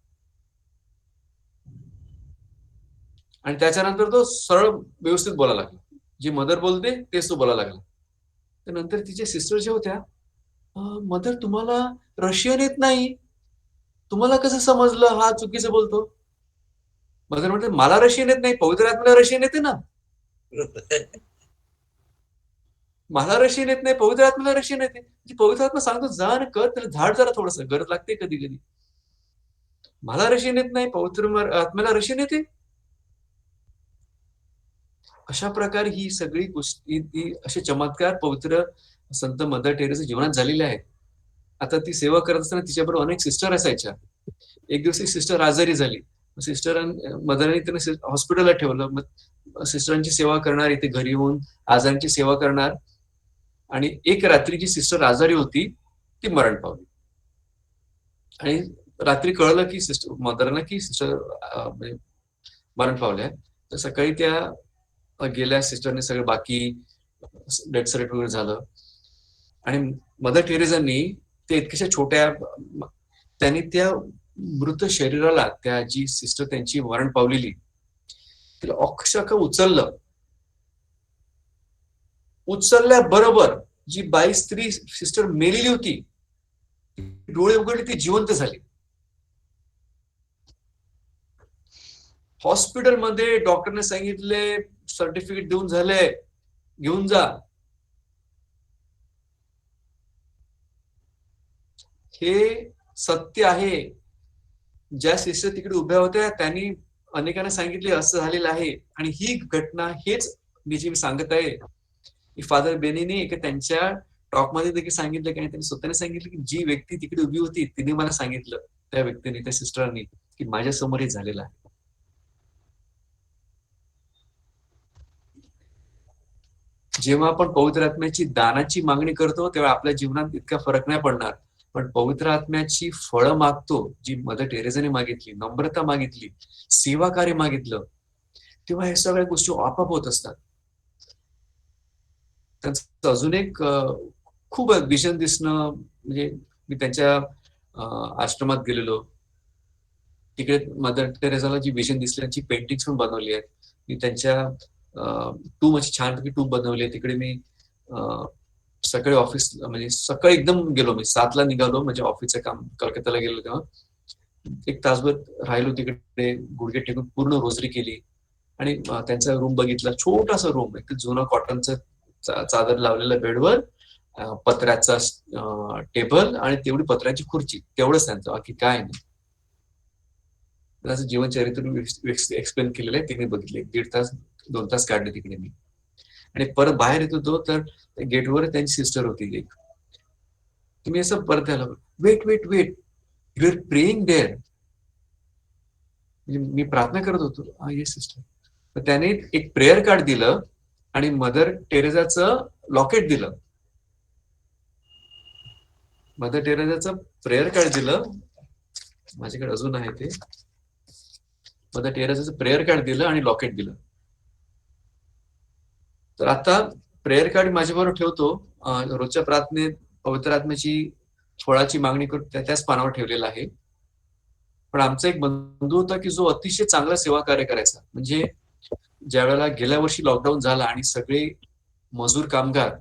आणि त्याच्यानंतर तो सरळ व्यवस्थित बोलायला लागला, जी मदर बोलते तेच तो बोलायला लागला. तर नंतर तिच्या सिस्टर ज्या होत्या, मदर तुम्हाला रशियन येत नाही, तुम्हाला कसं समजलं हा चुकीचं बोलतो? मदर म्हणते, मला रशियन येत नाही, पवित्र आत्म्याला रशियन येते ना. मला रशियन येत नाही, पवित्र आत्म्याला रशियन येते. पवित्र आत्मा सांगतो जा आणि कर, त्याला झाड जरा थोडस, गरज लागते कधी कधी. मला रशियन येत नाही, पवित्र आत्म्याला रशियन येते. अशा प्रकारे ही सगळी गोष्टी, असे चमत्कार पवित्र संत मदर टेरेसा जीवनात झालेले आहेत. आता ती सेवा करत असताना तिच्याबरोबर अनेक सिस्टर असायच्या. एक दिवस एक सिस्टर आजारी झाली, सिस्टर मदरांनी त्यांना हॉस्पिटलला ठेवलं. मग सिस्टरांची सेवा करणार, इथे घरी येऊन आजारांची सेवा करणार. आणि एक रात्री जी सिस्टर आजारी होती ती मरण पावली. आणि रात्री कळलं की सिस्टर मदरना की सिस्टर म्हणजे मरण पावल्या. तर सकाळी त्या गेल्या, सिस्टरने सगळं बाकी डेथ सर्टिफिकेट वगैरे झालं. आणि मदर टेरेसांनी ते इतक्याशा छोट्या त्यांनी त्या मृत शरीराला, त्या जी सिस्टर त्यांची मरण पावलेली, तिला अक्षरशः उचलल्याबरोबर जी बाई स्त्री सिस्टर मेलेली होती, डोळे उघडले, ती जिवंत झाली. हॉस्पिटलमध्ये डॉक्टरने सांगितले सर्टिफिकेट देऊन झाले, घेऊन जा. हे सत्य आहे. ज्या सिस्टर तिकडे उभ्या होत्या त्यांनी अनेकांना सांगितले असं झालेलं आहे. आणि ही घटना, हेच मी जी सांगत आहे, फादर बेनीने त्यांच्या टॉकमध्ये देखील सांगितलं, की त्यांनी स्वतःने सांगितलं की जी व्यक्ती तिकडे उभी होती तिने मला सांगितलं, त्या व्यक्तीने, त्या सिस्टरनी, की माझ्या समोर हे झालेलं आहे. जेव्हा आपण पवित्र आत्म्याची दानाची मागणी करतो तेव्हा आपल्या जीवनात इतका फरक नाही पडणार. पण पवित्र आत्म्याची फळं मागतो, जी मदर टेरेसाने मागितली, नम्रता मागितली, सेवाकार्य मागितलं, तेव्हा हे सगळ्या गोष्टी आपोआप होत असतात. त्यांचं अजून एक खूप विजन दिसणं म्हणजे, मी त्यांच्या आश्रमात गेलेलो, तिकडे मदर टेरेसाला जी विजन दिसली त्यांची पेंटिंग्स पण बनवली आहेत. मी त्यांच्या टूब, अशी छानपैकी टूब बनवली आहे. तिकडे मी सकाळी ऑफिस, म्हणजे सकाळी एकदम गेलो, मी 7ला निघालो, म्हणजे ऑफिसचं काम कलकत्ताला गेलो तेव्हा 1 तासभर राहिलो तिकडे, गुडघे टेकून पूर्ण रोजरी केली. आणि त्यांचा रूम बघितला, छोटासा रूम, एक जुनं कॉटनचं चादर लावलेल्या बेडवर, पत्र्याचा टेबल आणि तेवढी पत्र्याची खुर्ची, तेवढंच त्यांचं, बाकी काय नाही. त्याचं जीवनचरित्र एक्सप्लेन केलेलं आहे, ते मी बघितले. 1.5 तास 2 तास काढले तिकडे मी. आणि परत बाहेर येत होतो तर गेटवर त्यांची सिस्टर होती एक. तुम्ही असं परत आला, wait wait wait, you are praying there. मी प्रार्थना करत होतो. Yes sister. तर त्याने एक प्रेयर कार्ड दिलं आणि मदर टेरेसाचं लॉकेट दिलं. मदर टेरेसाचं प्रेयर कार्ड दिलं, माझ्याकडे अजून आहे ते. मदर टेरेसाचं प्रेयर कार्ड दिलं आणि लॉकेट दिलं. तर आता प्रेयर कार्ड माझ्याबरोबर ठेवतो, रोजच्या प्रार्थनेत पवित्र आत्म्याची फळाची मागणी करून त्याच पानावर ठेवलेला आहे. पण आमचा एक बंधू होता की जो अतिशय चांगला सेवा कार्य करायचा. म्हणजे ज्या वेळेला गेल्या वर्षी लॉकडाऊन झाला आणि सगळे मजूर कामगार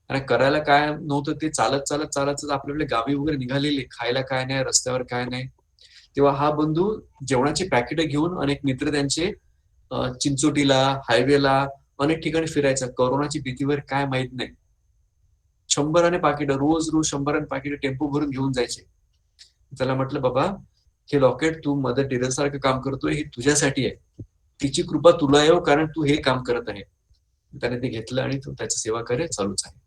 आणि करायला काय नव्हतं ते चालत चालत चालत आपल्याकडे गावी वगैरे निघालेले, खायला काय नाही, रस्त्यावर काय नाही, तेव्हा हा बंधू जेवणाची पॅकेट घेऊन अनेक मित्र त्यांचे चिंचोटीला, हायवेला, अनेक ठिकाणी फिरायचा. कोरोनाची भीतीवर काय माहित नाही, 100 पाकिट रोज रोज 100 पाकिट टेम्पो भरून घेऊन जायचे. त्याला म्हटलं, बाबा हे लॉकेट तू मदर टेरेसा सारखं काम करतोय, हे तुझ्यासाठी आहे, तिची कृपा तुला येऊ, कारण तू हे काम करत आहे. त्याने ते घेतलं आणि तो त्याची सेवा कार्य चालूच आहे.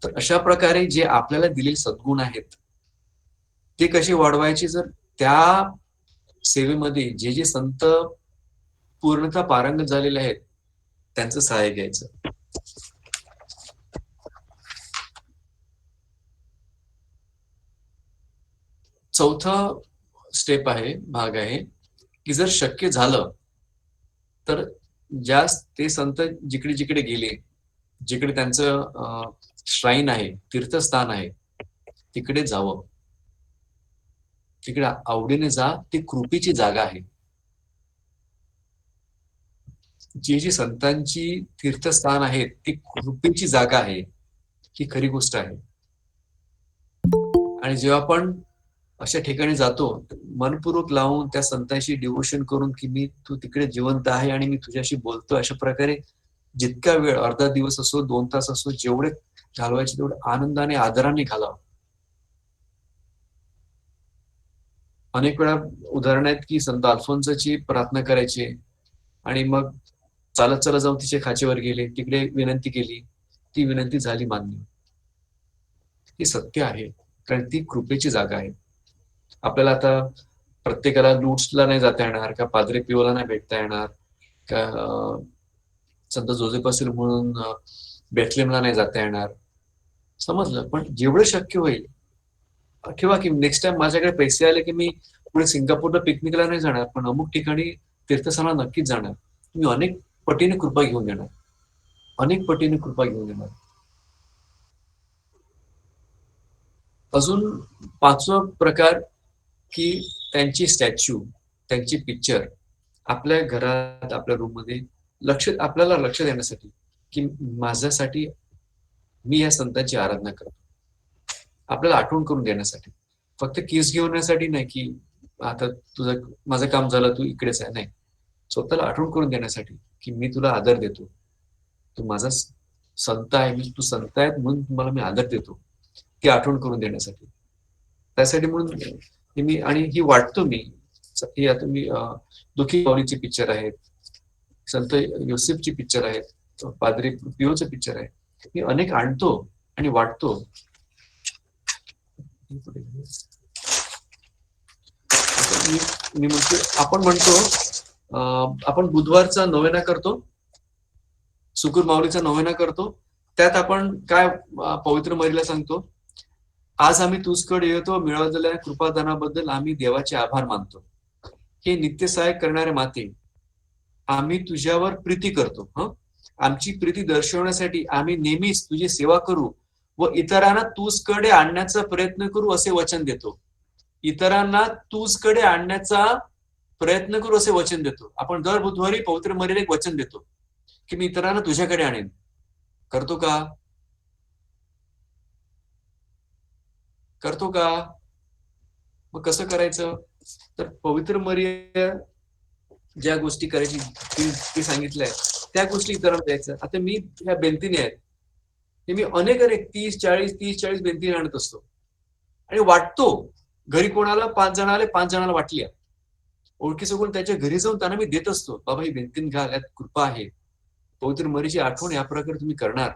तर अशा प्रकारे जे आपल्याला दिलेले सद्गुण आहेत ते कसे वाढवायचे, जर त्या सेवेमध्ये जे जे संत पूर्णतः पारंगत झालेले आहेत त्यांचं सहाय्य घ्यायचं. चौथा स्टेप आहे, भाग आहे, की जर शक्य झालं तर ज्या ते संत जिकडे जिकडे गेले, जिकडे त्यांचं श्राईन आहे, तीर्थस्थान आहे, तिकडे जावं. तिकडे आवडीने जा, ती कृपेची जागा आहे. जी जी संतांची तीर्थस्थान आहेत ती कृपेची जागा आहे, ही खरी गोष्ट आहे. आणि जेव्हा आपण अशा ठिकाणी जातो, मनपूर्वक लावून त्या संतांशी डिवोशन करून, की मी तू तिकडे जिवंत आहे आणि मी तुझ्याशी बोलतो, अशा प्रकारे जितका वेळ, अर्धा दिवस असो, 2 तास असो, जेवढे घालवायचे तेवढे आनंदाने, आदराने घालावं. अनेक वेळा उदाहरण आहेत की संत अल्फोन्सची प्रार्थना करायची आणि मग चालत चालत जाऊन तिच्या खाचेवर गेले, तिकडे विनंती केली, ती विनंती झाली मान्य. हे सत्य आहे, कारण ती कृपेची जागा आहे. आपल्याला आता प्रत्येकाला लूट्सला नाही जाता येणार, का पाद्रे पिओला नाही भेटता येणार, का संत जोसेफ असेल म्हणून बेथलेमला नाही जाता येणार, समजलं. पण जेवढं शक्य होईल किंवा की नेक्स्ट टाइम माझ्याकडे पैसे आले की मी पुढे सिंगापूरला पिकनिकला नाही जाणार, पण अमुक ठिकाणी तीर्थस्थानाला नक्कीच जाणार. मी अनेक पटीने कृपा घेऊन येणार, अनेक पटीने कृपा घेऊन येणार. अजून पाचवा प्रकार की त्यांची स्टॅच्यू, त्यांची पिक्चर आपल्या घरात, आपल्या रूम मध्ये आपल्याला लक्ष देण्यासाठी, की माझ्यासाठी मी या संतांची आराधना करतो, आपल्याला आठवण करून देण्यासाठी. फक्त केस घेऊन येण्यासाठी नाही की आता तुझं माझं काम झालं तू इकडेच आहे, नाही. स्वतःला आठवण करून देण्यासाठी की मी तुला आदर देतो, तू माझा संत आहे, मी तू संत आहे म्हणून तुम्हाला मी आदर देतो, ती आठवण करून देण्यासाठी. त्यासाठी म्हणून मी आणि ही वाटतो मी ही आता मी दुखी माऊलीची पिक्चर आहेत, संत योसेफची पिक्चर आहेत, पादरी पिओचं पिक्चर आहे, मी अनेक आणतो आणि वाटतो. मी म्हणतो आपण म्हणतो आपण बुधवारचा नोवेना करतो, सुकुर माऊलीचा नोवेना करतो. त्यात आपण काय पवित्र मरीला सांगतो, आज आम्ही तुझकडे येतो, मिळवलेल्या कृपादानाबद्दल आम्ही देवाचे आभार मानतो. हे नित्य सहाय्य करणारे माते, आम्ही तुझ्यावर प्रीती करतो. आमची प्रीती दर्शवण्यासाठी आम्ही नेहमीच तुझी सेवा करू व इतरांना तुझकडे आणण्याचा प्रयत्न करू असे वचन देतो. इतरांना तुझकडे आणण्याचा प्रयत्न करू असे वचन देतो. आपण दर बुधवारी पवित्र मरीला एक वचन देतो की मी इतरांना तुझ्याकडे आणेन. करतो का? करतो का? मग कसं करायचं? तर पवित्र मरिया ज्या गोष्टी करायची ती सांगितलंय त्या गोष्टी इतरांना द्यायचं. आता मी ह्या बेंतीने आहेत, हे मी अनेक 30-40 बेंती आणत असतो आणि वाटतो. घरी कोणाला 5 जण आले, 5 जणांना वाटल्या. ओळखीचं कोण त्याच्या घरी जाऊन त्यांना मी देत असतो, बाबा ही बेंतीन घाल, यात कृपा आहे, पवित्र मरीची आठवण या प्रकारे तुम्ही करणार.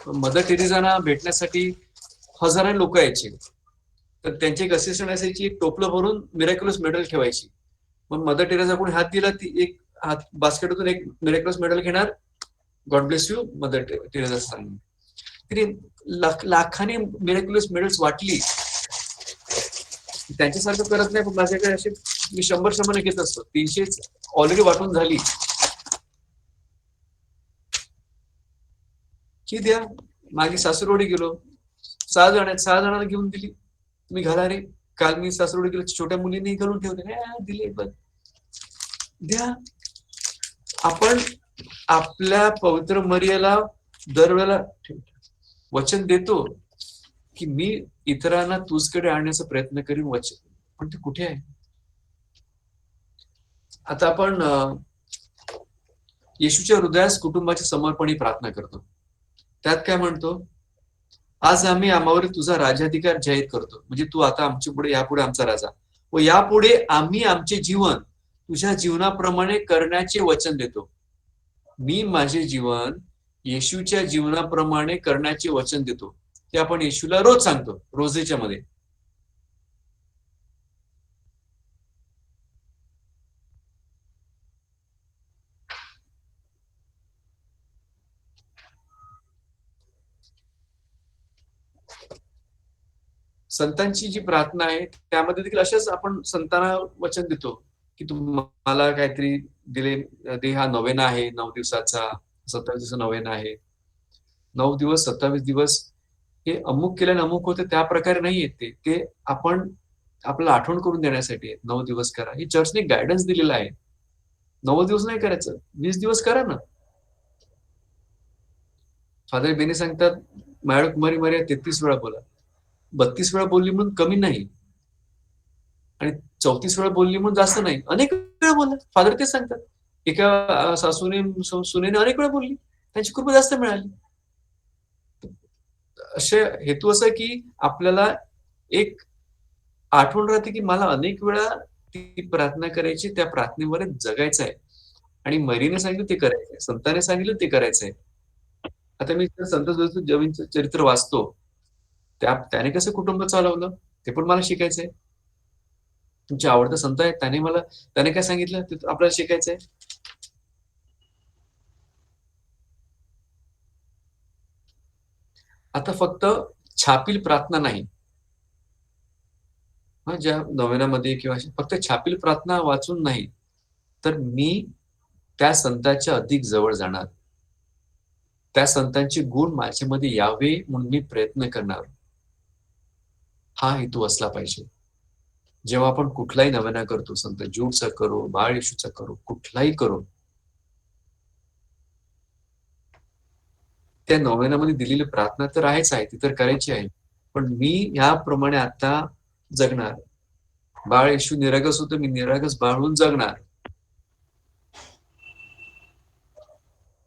मदर टेरेसांना भेटण्यासाठी हजारांनी लोक यायचे, तर त्यांची एक असिस्टंट असायची, एक टोपलं भरून मिरॅक्युलस मेडल ठेवायची. मग मदर टेरेसा कोणी हात दिला, ती एक हात बास्केटमधून एक मिरॅक्युलस मेडल घेणार, God bless you mother Teresa सांगून. तिने लाखांनी मिरॅक्युलस मेडल्स वाटली. त्यांच्यासारखं करत नाही, पण माझ्याकडे असे मी 100 घेत असतो. 300 ऑलरेडी वाटून झाली की द्या. मागे सासरवाडी गेलो, 6 जणांना घेऊन दिली, तुम्ही घाला रे. काल मी सासरवाडी गेलो, छोट्या मुलीने घालून ठेवले, दिले, पण द्या. आपण आपल्या पवित्र मरियाला दरवेळेला वचन देतो की मी इतरांना तुझकडे आणण्याचा प्रयत्न करीन, वचन, पण ते कुठे आहे? आता आपण येशूच्या हृदयास कुटुंबाच्या समर्पणी प्रार्थना करतो. त्यात काय म्हणतो, आज आम्ही आम्हावर तुझा राजाधिकार जाहीर करतो, म्हणजे तू आता आमच्या पुढे, यापुढे आमचा राजा, व यापुढे आम्ही आमचे जीवन तुझ्या जीवनाप्रमाणे करण्याचे वचन देतो. मी माझे जीवन येशूच्या जीवनाप्रमाणे करण्याचे वचन देतो. ते आपण येशूला रोज सांगतो, रोजेच्या मध्ये. संतांची जी प्रार्थना आहे त्यामध्ये देखील अशाच आपण संतांना वचन देतो की तुम्हाला काहीतरी दिले दे. हा नोवेना आहे, 9 दिवसाचा, 27 दिवसाचा नोवेना आहे. 9 दिवस 27 दिवस हे अमुक केल्याने अमुक होते त्या प्रकारे नाही येते. ते आपण आपल्याला आठवण करून देण्यासाठी 9 दिवस करा. ही चर्चने गायडन्स दिलेला आहे. 9 दिवस नाही करायचं, 20 दिवस करा ना. फादर बेने सांगतात, माझ्या कुमारी मर्या 33 वेळा बोला. 32 वेळा बोलली म्हणून कमी नाही, आणि 34 वेळा बोलली म्हणून जास्त नाही, अनेक वेळा बोला. फादर तेच सांगतात. एका सुनेने अनेक वेळा बोलली, त्यांची कृपा जास्त मिळाली. असे हेतू असा की आपल्याला एक आठवण राहते की मला अनेक वेळा ती प्रार्थना करायची, त्या प्रार्थनेमध्ये जगायचं आहे, आणि मरीने सांगितलं ते करायचंय, संतांनी सांगितलं ते करायचंय. आता मी संत जोसेफ चरित्र वाचतो, त्याने कसं कुटुंब चालवलं ते पण मला शिकायचंय. तुमचे आवडते संत आहेत, त्याने काय सांगितलं ते आपल्याला शिकायचंय. आता फक्त छापील प्रार्थना नाही. ज्या नवेनामध्ये किंवा फक्त छापील प्रार्थना वाचून नाही, तर मी त्या संतांच्या अधिक जवळ जाणार. त्या संतांचे गुण माझ्यामध्ये यावे म्हणून मी प्रयत्न करणार. हा हेतू असला पाहिजे. जेव्हा आपण कुठलाही नवेना करतो, संत ज्यूडचा करो, बाळ येशूचा करो, कुठलाही करो, त्या नवेनामध्ये दिलेली प्रार्थना तर आहेच आहे, ती तर करायची आहे. पण मी याप्रमाणे आता जगणार. बाळ येशू निरागस होतं, मी निरागस बाळ होऊन जगणार.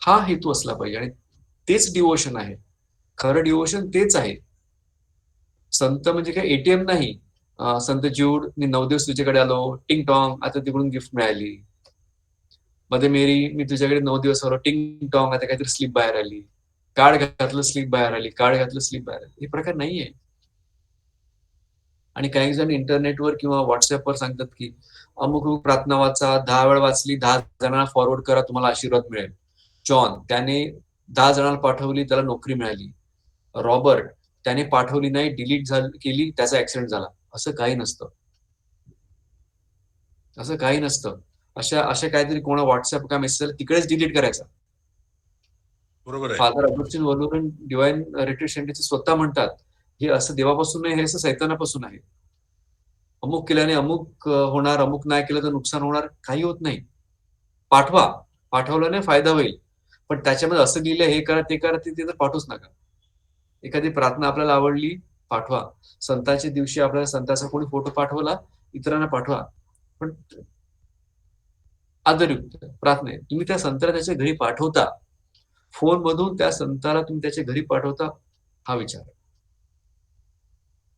हा हेतू असला पाहिजे आणि तेच डिवोशन आहे. खरं डिवोशन तेच आहे. संत म्हणजे काय एटीएम नाही. संत ज्यूड, मी 9 दिवस तुझ्याकडे आलो, टिंग टॉंग, आता तिकडून गिफ्ट मिळाली. मध्ये मेरी, मी तुझ्याकडे 9 दिवस आलो, टिंग टॉंग, आता काहीतरी स्लिप बाहेर आली. कार्ड घातलं, स्लिप बाहेर आली, कार्ड घातलं, स्लिप बाहेर आली. हे प्रकार नाहीये. आणि काही जण इंटरनेटवर किंवा व्हॉट्सअपवर सांगतात की अमुक प्रार्थना वाचा, 10 वेळा वाचली, 10 जणांना फॉरवर्ड करा, तुम्हाला आशीर्वाद मिळेल. जॉन, त्याने 10 जणांना पाठवली, त्याला नोकरी मिळाली. रॉबर्ट, त्याने पाठवली नाही, डिलीट केली, त्याचा ऍक्सिडेंट झाला. असं काही नसतं. असं काही नसतं. अशा अशा काहीतरी कोणा व्हॉट्सअप का मेसेज तिकडेच डिलीट करायचा. बरोबर आहे. फादर अगस्टिन वल्लोरन डिवाइन रिट्रीट सेंटरचे स्वतः म्हणतात, हे असं देवापासून नाही, हे असं सैतानापासून आहे. अमुक केल्याने अमुक होणार, अमुक नाही केलं तर नुकसान होणार, काही होत नाही. पाठवा, पाठवल्याने फायदा होईल. पण त्याच्यामध्ये असं लिहिलं, हे करा, ते करा, ते तर पाठवूच नका. एखादी प्रार्थना आपल्याला आवडली, पाठवा. संतांच्या दिवशी आपल्याला संतांचा कोणी फोटो पाठवला, इतरांना पाठवा. पण आदरयुक्त प्रार्थना आहे. तुम्ही त्या संताला त्याच्या घरी पाठवता, फोन मधून त्या संताला तुम्ही त्याच्या घरी पाठवता, हा विचार.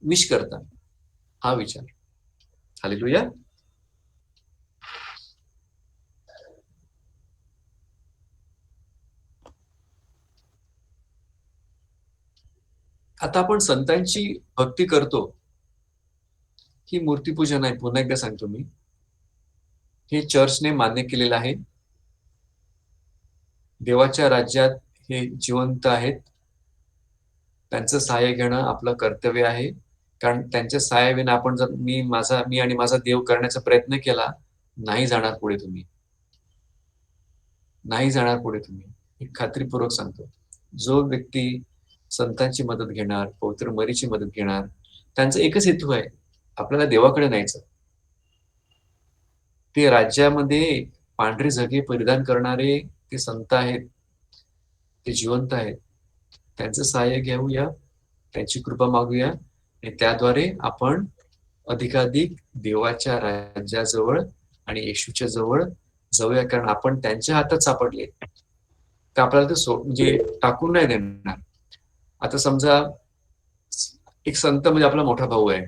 विश करता, हा विचार. हालेलुया. आता आपण संतांची भक्ती करतो, ही मूर्तीपूजन आहे. पुन्हा एकदा सांगतो मी, हे चर्चने मान्य केलेलं आहे. देवाच्या राज्यात हे जिवंत आहेत. त्यांचं सहाय्य घेणं आपलं कर्तव्य आहे. कारण त्यांच्या सहाय्याविना आपण जर मी आणि माझा देव करण्याचा प्रयत्न केला, नाही जाणार पुढे तुम्ही. नाही जाणार पुढे तुम्ही. हे खात्रीपूर्वक सांगतो. जो व्यक्ती संतांची मदत घेणार, पवित्र मरीची मदत घेणार, त्यांचा एकच हेतू आहे, आपल्याला देवाकडे न्यायचं. ते राज्यामध्ये पांढरे झगे परिधान करणारे ते संत आहेत, ते जिवंत आहेत. त्यांचं सहाय्य घेऊया, त्यांची कृपा मागूया आणि त्याद्वारे आपण अधिकाधिक देवाच्या राज्याजवळ आणि येशूच्या जवळ जाऊया. कारण आपण त्यांच्या हातात सापडले, तर आपल्याला ते म्हणजे टाकून नाही देणार. आता समजा एक संत म्हणजे आपला मोठा भाऊ आहे,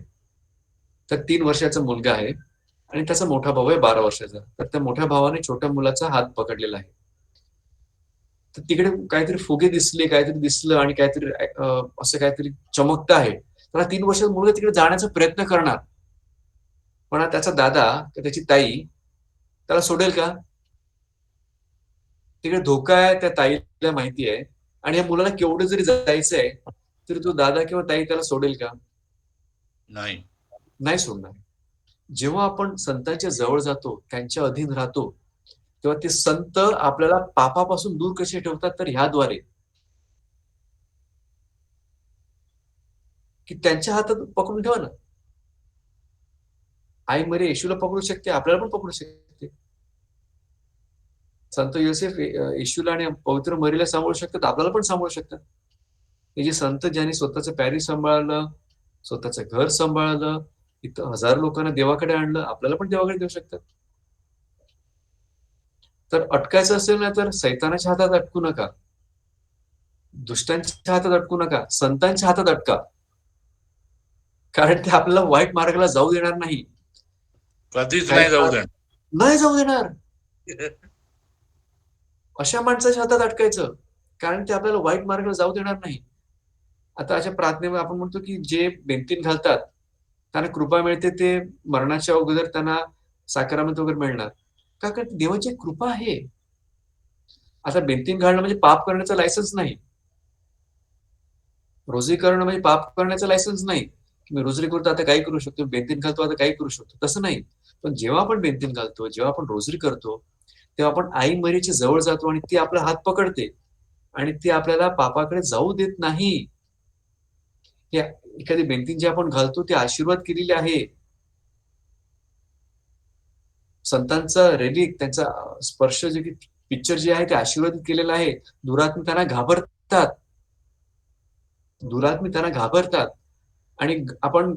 तर 3 वर्षाचा मुलगा आहे आणि त्याचा मोठा भाऊ आहे 12 वर्षाचा. तर त्या मोठ्या भावाने छोट्या मुलाचा हात पकडलेला आहे. तर तिकडे काहीतरी फुगे दिसले, काहीतरी दिसलं आणि काहीतरी असं काहीतरी चमकतं आहे, तर 3 वर्षाचा मुलगा तिकडे जाण्याचा प्रयत्न करणार. पण त्याचा दादा किंवा त्याची ताई त्याला सोडेल का? तिकडे धोका आहे, त्या ताईला माहिती आहे. आणि या मुलाला केवढं जरी जायचंय, तरी तो दादा किंवा ताई त्याला सोडेल का? नाही. नाही सोडणार. जेव्हा आपण संतांच्या जवळ जातो, त्यांच्या अधीन राहतो, तेव्हा ते संत आपल्याला पापापासून दूर कसे ठेवतात, तर ह्याद्वारे की त्यांच्या हातात पकडून ठेवा ना. आई मरी येशूला पकडू शकते, आपल्याला पण पकडू शकते. संत योसेफ येशूला आणि पवित्र मरीला सांभाळू शकतात, आपल्याला पण सांभाळू शकतात. हे जे संत ज्यांनी स्वतःचं पॅरिस सांभाळलं, स्वतःचं घर सांभाळलं, इथं 1000 लोकांना देवाकडे आणलं, आपल्याला पण देवाकडे देऊ शकतात. तर अटकायचं असेल ना, तर सैतानाच्या हातात अटकू नका, दुष्टांच्या हातात अटकू नका, संतांच्या हातात अटका. कारण ते आपल्याला वाईट मार्गाला जाऊ देणार नाही. कधीच नाही जाऊ देणार. नाही जाऊ देणार. अशा माणसाच्या हातात अटकायचं, कारण ते आपल्याला वाईट मार्गाला जाऊ देणार नाही. आता अशा प्रार्थनेमध्ये आपण म्हणतो की जे बेंतीन घालतात त्यांना कृपा मिळते, ते मरणाच्या अगोदर त्यांना साक्रामेंट वगैरे मिळणार. का? कारण देवाची कृपा आहे. आता बेंतीन घालणं म्हणजे पाप करण्याचं लायसन्स नाही. रोजरी करणं म्हणजे पाप करण्याचं लायसन्स नाही. मी रोजरी करतो आता काही करू शकतो, बेंतीन घालतो आता काही करू शकतो, तसं नाही. पण जेव्हा आपण बेंतीन घालतो, जेव्हा आपण रोजरी करतो, तेव्हा आपण आई मरीच्या जवळ जातो आणि ती आपला हात पकडते आणि ती आपल्याला पापाकडे जाऊ देत नाही. एखादी बेंतीन जे आपण घालतो ते आशीर्वाद केलेले आहे. संतांचा रेलिक त्यांचा स्पर्श जे पिक्चर जे आहे ते आशीर्वादित केलेलं आहे. दुरात्मे त्यांना घाबरतात. दुरात्मे त्यांना घाबरतात आणि आपण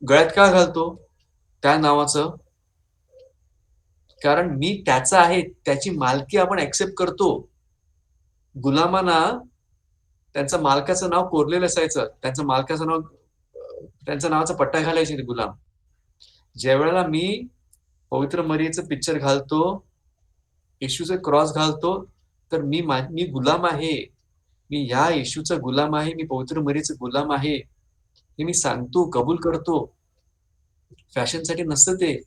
गळ्यात का घालतो त्या नावाचं? कारण मी त्याचा आहे, त्याची मालकी आपण ऍक्सेप्ट करतो. गुलामांना त्यांचं मालकाचं नाव कोरलेलं असायचं. त्यांच्या नावाचा पट्टा घालायचे ते गुलाम. ज्या वेळेला मी पवित्र मरियेचं पिक्चर घालतो, येशूचा क्रॉस घालतो, तर मी गुलाम आहे. मी ह्या येशूचा गुलाम आहे, मी पवित्र मरियेचा गुलाम आहे. हे मी सांगतो, कबूल करतो. फॅशनसाठी नसतं ते.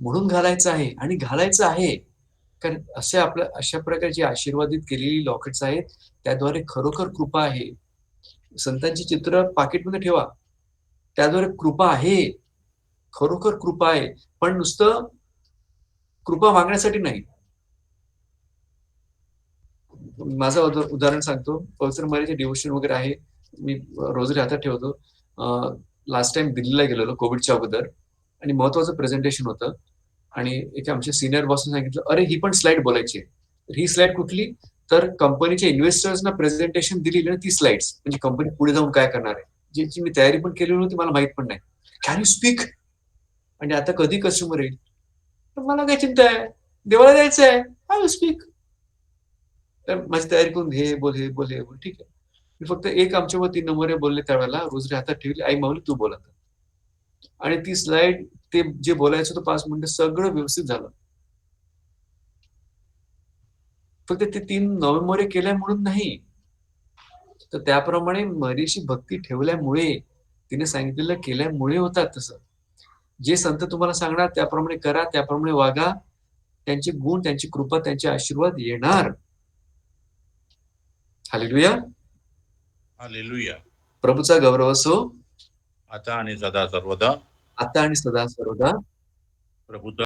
म्हणून घालायचं आहे आणि घालायचं आहे. कारण अशा प्रकारची आशीर्वादित केलेली लॉकेट्स आहेत, त्याद्वारे खरोखर कृपा आहे. संतांची चित्र पाकिटमध्ये ठेवा. त्याद्वारे कृपा आहे. खरोखर कृपा आहे. पण नुसतं कृपा मागण्यासाठी नाही. माझं उदाहरण सांगतो. पवित्र मरियेचे डिव्होशन वगैरे आहे. मी रोजरी हातात ठेवतो. लास्ट टाइम दिल्लीला गेलेलो कोविडच्या अगोदर आणि महत्वाचं प्रेझेंटेशन होतं आणि एक आमच्या सिनियर बॉसने सांगितलं, अरे ही पण स्लाइड बोलायची आहे. तर ही स्लाइड कुठली? तर कंपनीच्या इन्व्हेस्टर्सना प्रेझेंटेशन दिली ना ती स्लाइड्स. म्हणजे कंपनी पुढे जाऊन काय करणार आहे. ज्याची मी तयारी पण केली नव्हती, मला माहित पण नाही. Can you speak? म्हणजे आता कधी कस्टमर येईल? तर मला काय चिंता आहे? देवाला जायचं आहे. I will speak. तर माझी तयारी करून हे बोल, हे बोल, हे बोल. ठीक आहे. मी फक्त एक आमच्यावर 3 नंबर बोलले त्यावेळेला, रोजरी हातात ठेवली. आई माऊली तू बोल आता. आणि ती स्लाइड ते जे बोलायचं होतं 5 मिनिटं सगळं व्यवस्थित झालं. फक्त ते 3 नोव्हेंबर केल्या म्हणून नाही. तर त्याप्रमाणे मरीशी भक्ती ठेवल्यामुळे, तिने सांगितलेलं केल्यामुळे होतात तसं. जे संत तुम्हाला सांगणार त्याप्रमाणे करा, त्याप्रमाणे वागा. त्यांचे गुण, त्यांची कृपा, त्यांचे आशीर्वाद येणार. हालेलुया. हालेलुया. प्रभूचा गौरव असो. आता आणि सदा सर्वदा. आता आणि सदा सर्वदा. प्रभूचा